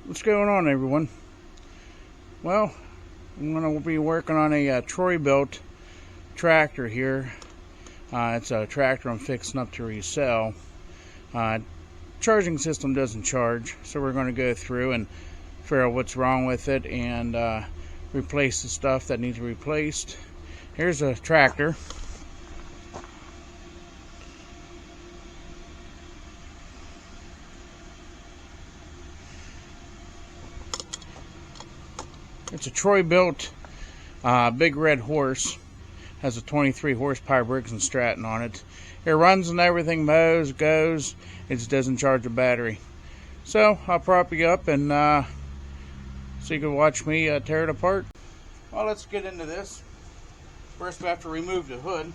What's going on, everyone? Well, I'm going to be working on a Troy built tractor here. It's a tractor I'm fixing up to resell. Charging system doesn't charge, so we're going to go through and figure out what's wrong with it and replace the stuff that needs replaced. Here's a tractor. It's a Troy built big red horse. Has a 23 horsepower Briggs and Stratton on it. It runs and everything, mows, goes. It just doesn't charge a battery. So I'll prop you up and so you can watch me tear it apart. Well, let's get into this. First we have to remove the hood.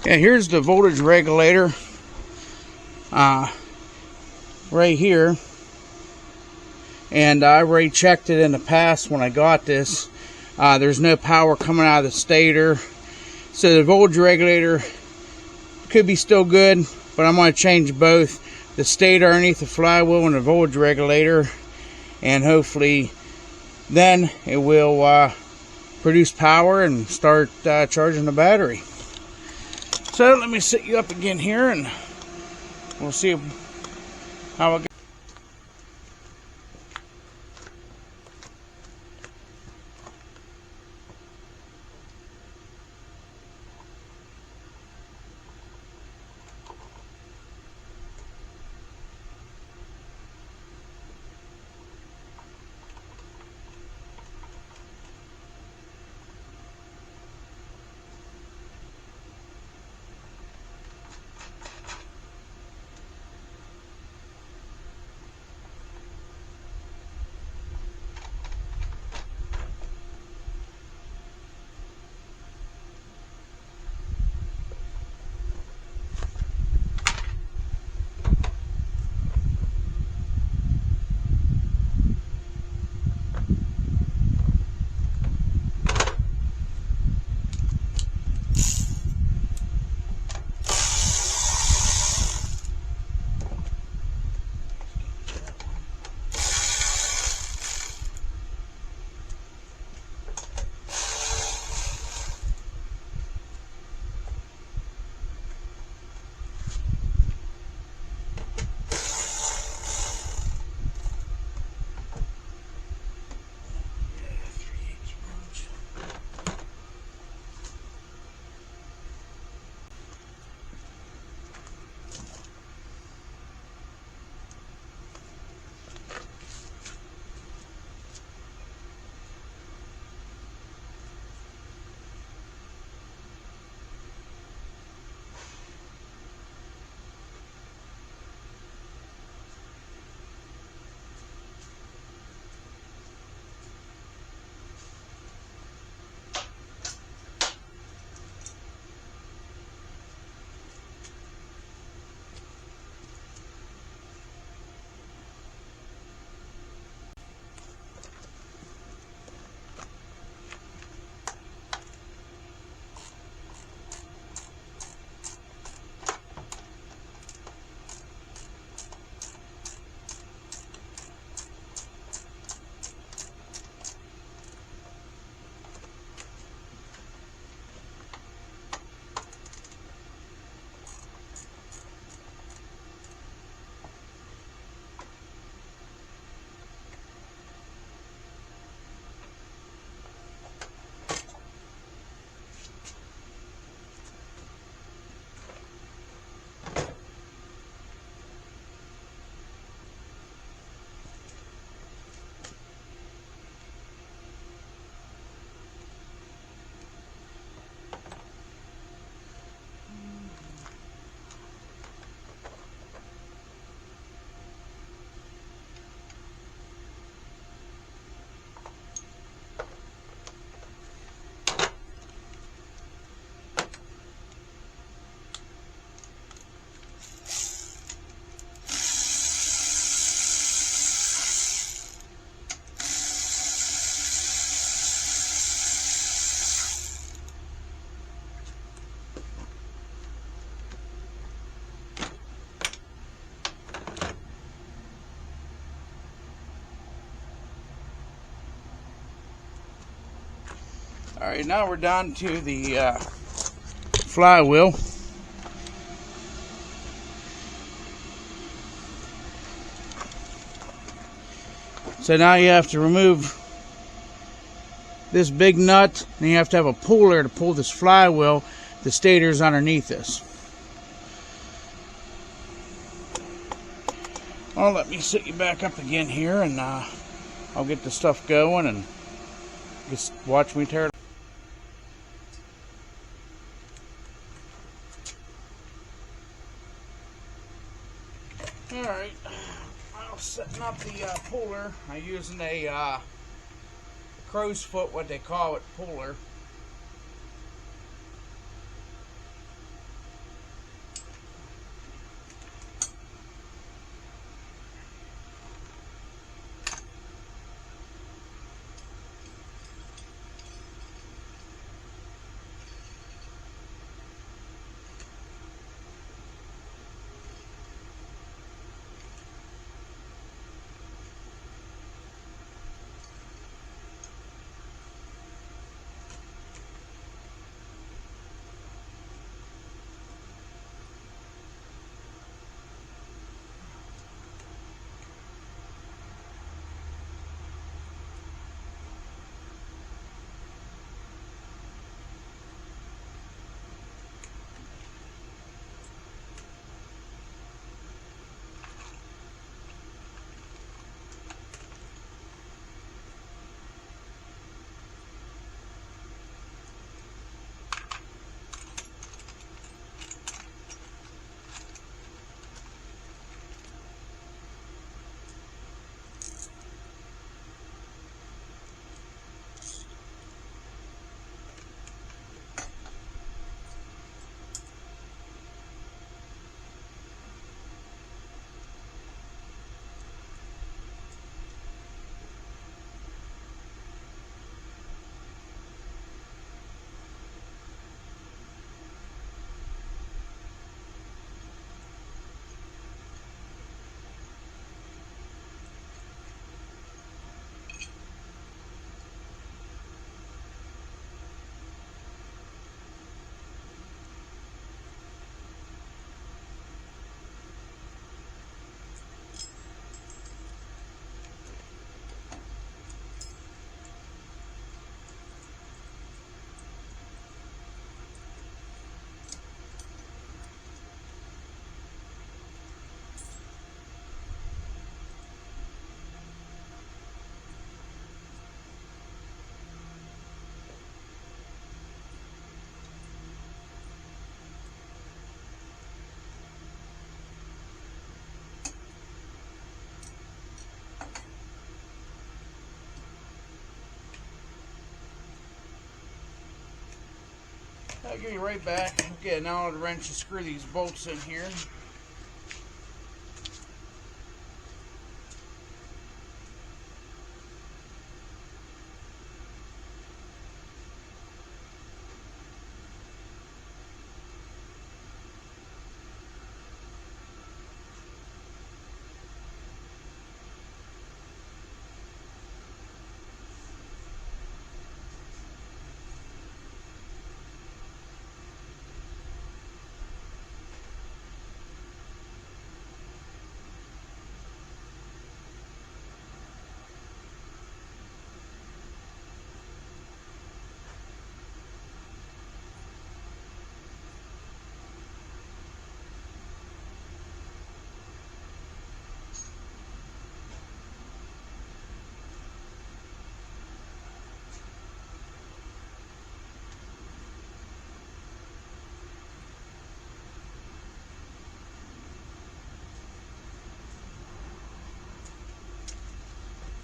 Yeah, here's the voltage regulator right here, and I already checked it in the past when I got this. There's no power coming out of the stator, so the voltage regulator could be still good, but I'm going to change both the stator underneath the flywheel and the voltage regulator, and hopefully then it will produce power and start charging the battery. So let me set you up again here and we'll see how it goes. Alright, now we're down to the flywheel. So now you have to remove this big nut, and you have to have a puller to pull this flywheel. The stator's underneath this. Well, let me sit you back up again here, and I'll get the stuff going and just watch me tear it. Alright, I'm setting up the puller. I'm using a crow's foot, what they call it, puller. I'll give you right back. Okay, now I'll wrench and screw these bolts in here.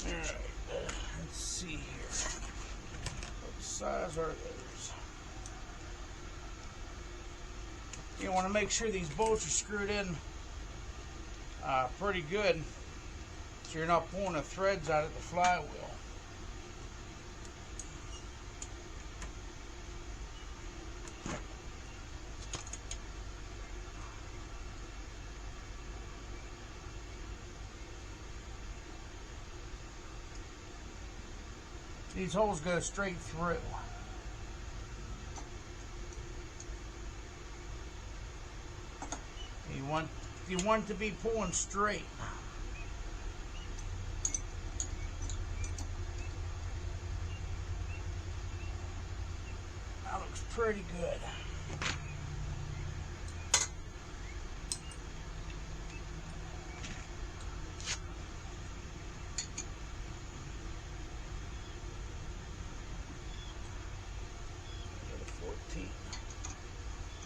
Alright, let's see here. What size are those? You want to make sure these bolts are screwed in pretty good so you're not pulling the threads out of the flywheel. These holes go straight through. You want it to be pulling straight. That looks pretty good.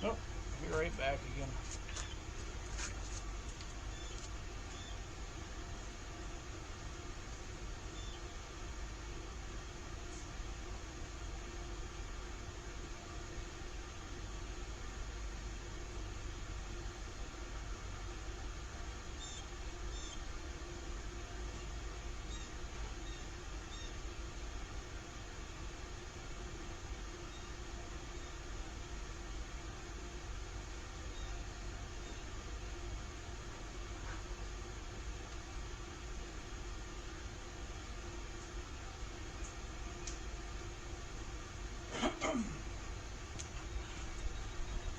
Oh, be right back again.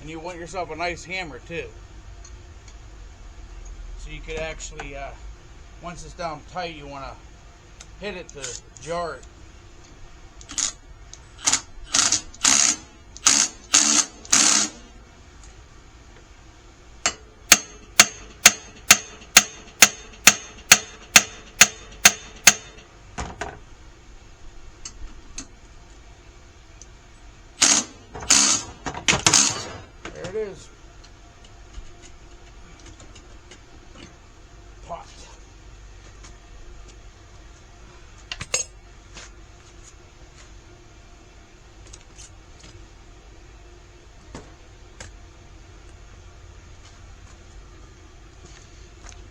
And you want yourself a nice hammer too. So you could actually, once it's down tight, you want to hit it to jar it. There it is. Popped.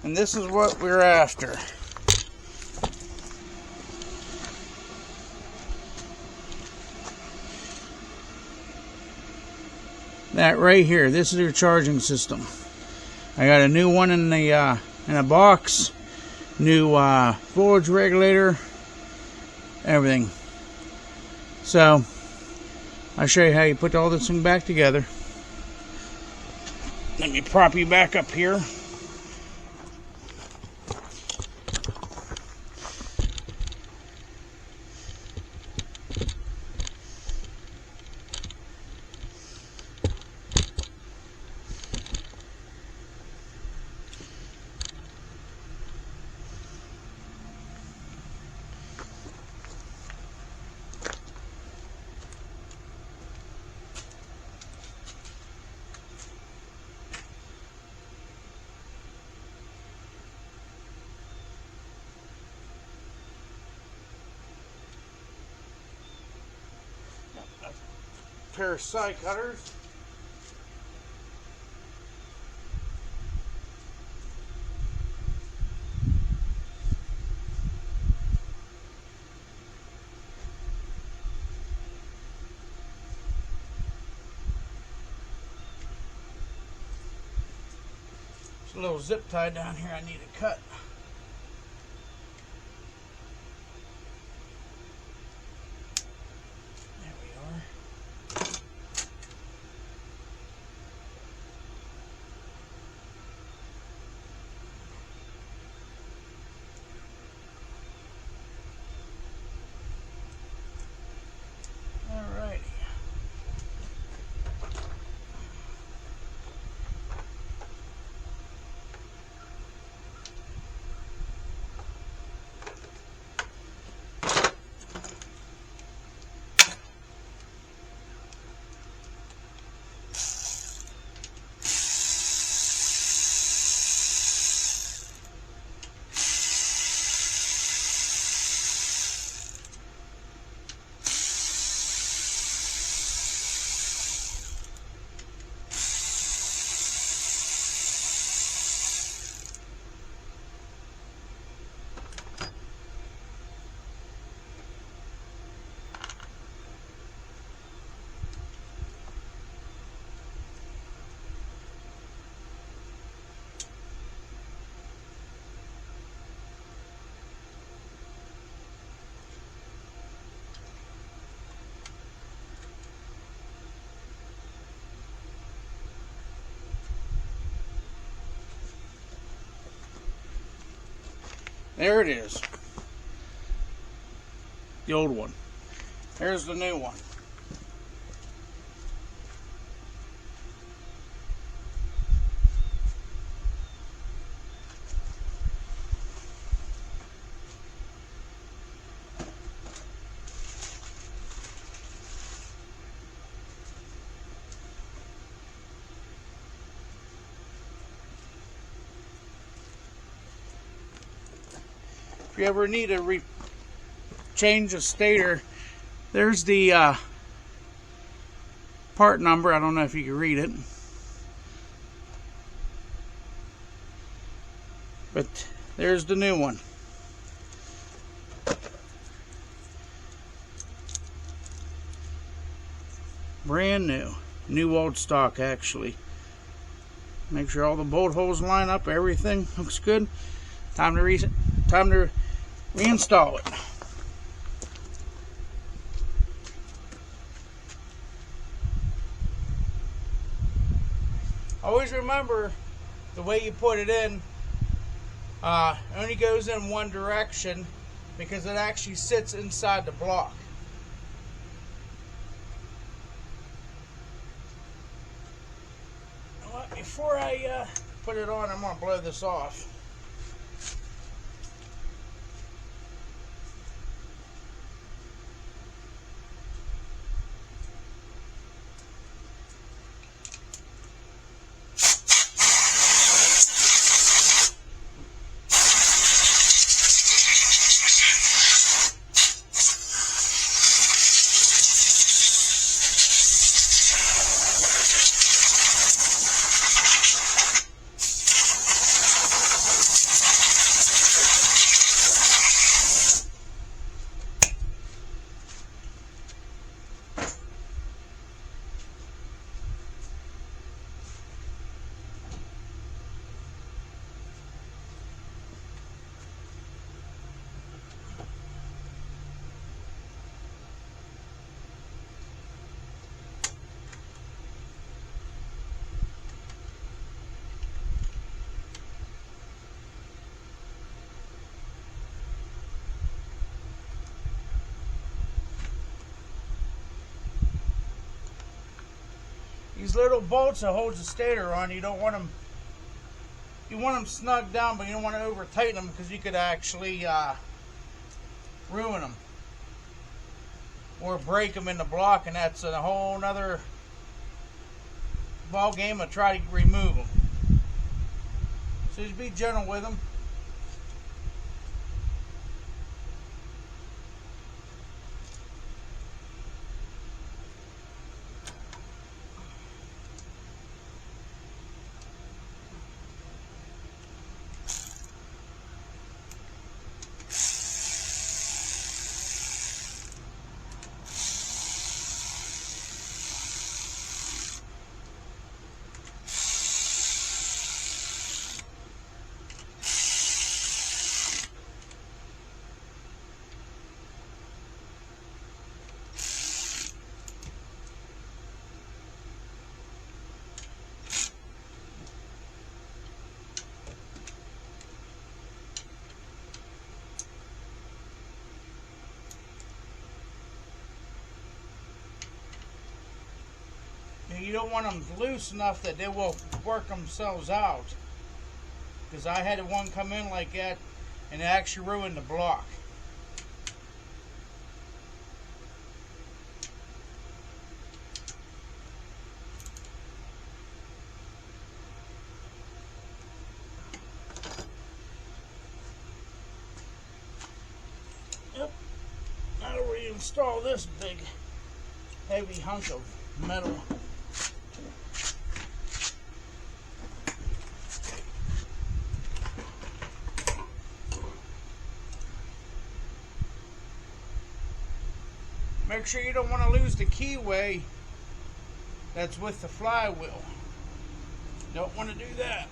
And this is what we're after. That right here, this is your charging system. I got a new one in a box, new voltage regulator, everything. So I'll show you how you put all this thing back together. Let me prop you back up here. Pair of side cutters. There's a little zip tie down here I need to cut. There it is. The old one. There's the new one. If you ever need to change a stator, there's the part number. I don't know if you can read it, but there's the new one. Brand new. New old stock, actually. Make sure all the bolt holes line up. Everything looks good. Time to reinstall it. Always remember the way you put it in only goes in one direction because it actually sits inside the block. Well, before I put it on, I'm going to blow this off. These little bolts that holds the stator on, you don't want them. You want them snug down, but you don't want to over tighten them because you could actually ruin them or break them in the block, and that's a whole nother ball game of try to remove them. So just be gentle with them. You don't want them loose enough that they will work themselves out, because I had one come in like that and it actually ruined the block. Yep. Now to reinstall this big heavy hunk of metal. Make sure you don't want to lose the keyway that's with the flywheel. Don't want to do that.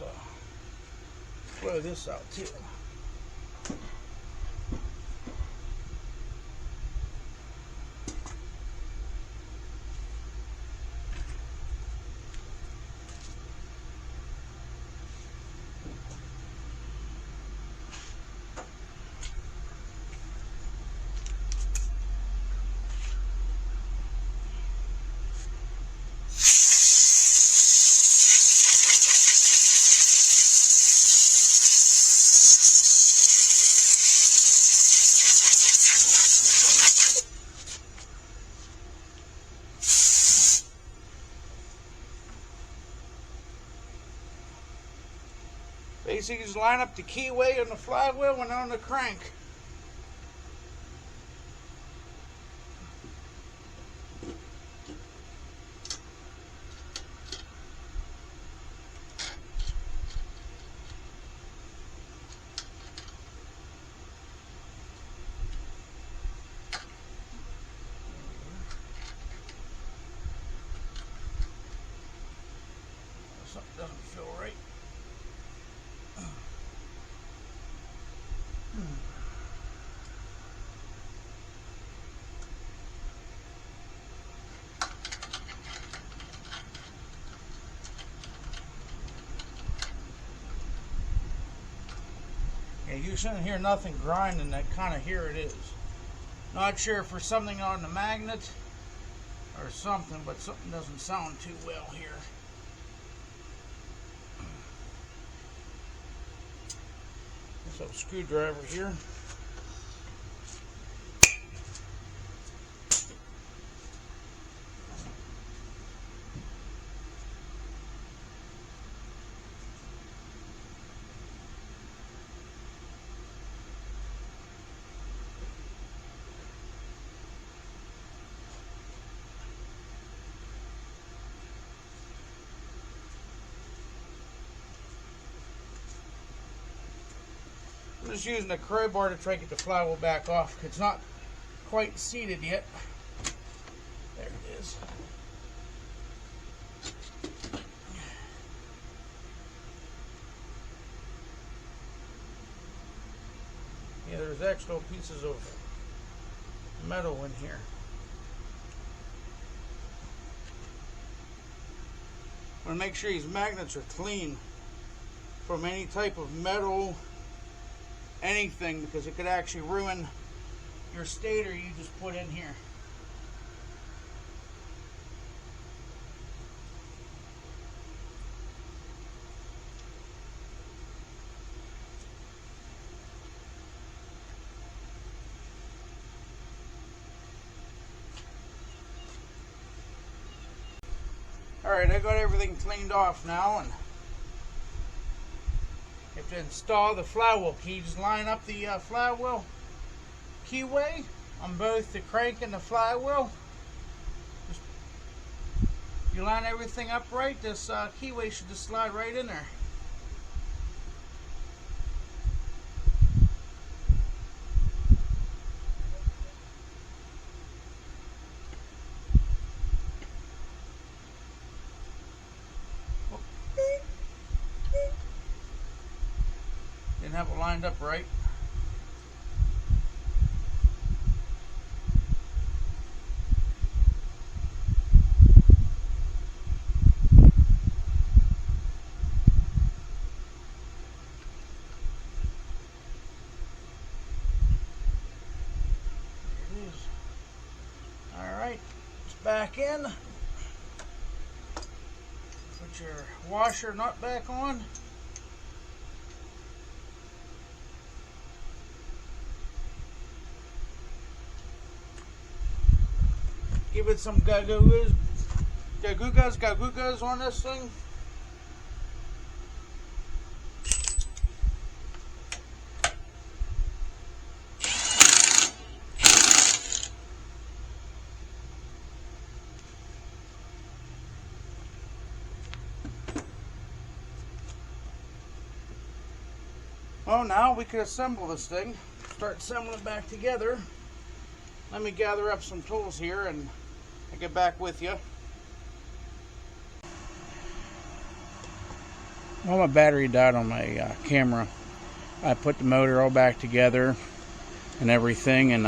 let's blow this out too. Basically, just line up the keyway on the flywheel and on the crank. Something doesn't feel right. Yeah, you shouldn't hear nothing grinding. That kind of here it is. Not sure if there's something on the magnet or something, but something doesn't sound too well here. So screwdriver here. I'm just using a crowbar to try to get the flywheel back off. It's not quite seated yet. There it is. Yeah, there's extra pieces of metal in here. I want to make sure these magnets are clean from any type of metal, anything, because it could actually ruin your stator you just put in here. Alright, I got everything cleaned off now, and you have to install the flywheel key. Just line up the flywheel keyway on both the crank and the flywheel. Just, if you line everything up right, this keyway should just slide right in there. Didn't have it lined up right. There it is. Alright, it's back in. Put your washer nut back on. Give it some gagugas on this thing. Well, now we can assemble this thing. Start assembling it back together. Let me gather up some tools here and I'll get back with you. Well, my battery died on my camera. I put the motor all back together and everything, and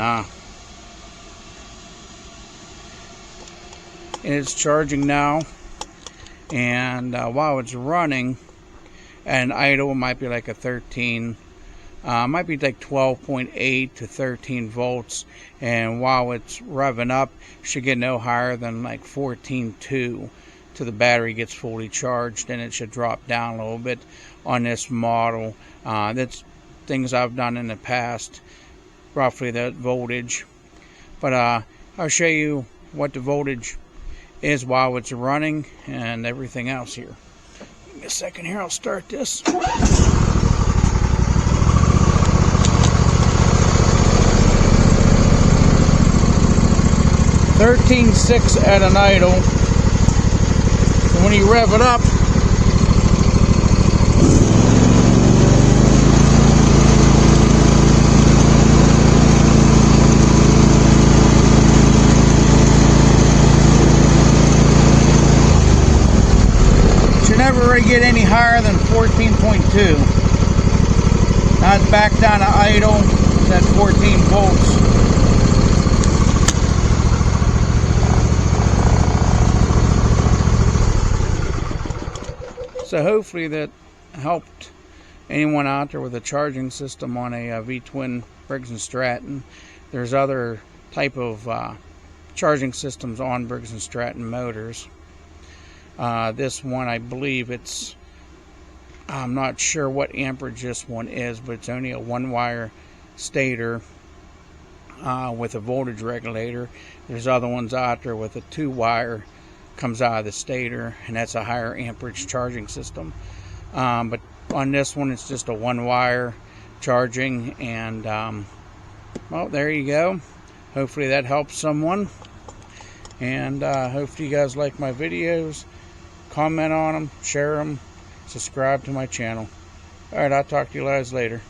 it's charging now. And while it's running, and idle, might be like a 13, might be like 12.8 to 13 volts, and while it's revving up, it should get no higher than like 14.2 till the battery gets fully charged, and it should drop down a little bit on this model. That's things I've done in the past, roughly that voltage. But I'll show you what the voltage is while it's running and everything else here. Give me a second here, I'll start this. 13.6 at an idle. And when you rev it up, should never really get any higher than 14.2. Now it's back down to idle. That's 14 volts. So hopefully that helped anyone out there with a charging system on a V-twin Briggs and Stratton. There's other type of charging systems on Briggs and Stratton motors. This one, I believe I'm not sure what amperage this one is, but it's only a one-wire stator with a voltage regulator. There's other ones out there with a two-wire comes out of the stator, and that's a higher amperage charging system. But on this one, it's just a one-wire charging, and well, there you go. Hopefully that helps someone, and hopefully you guys like my videos. Comment on them, share them, subscribe to my channel. Alright, I'll talk to you guys later.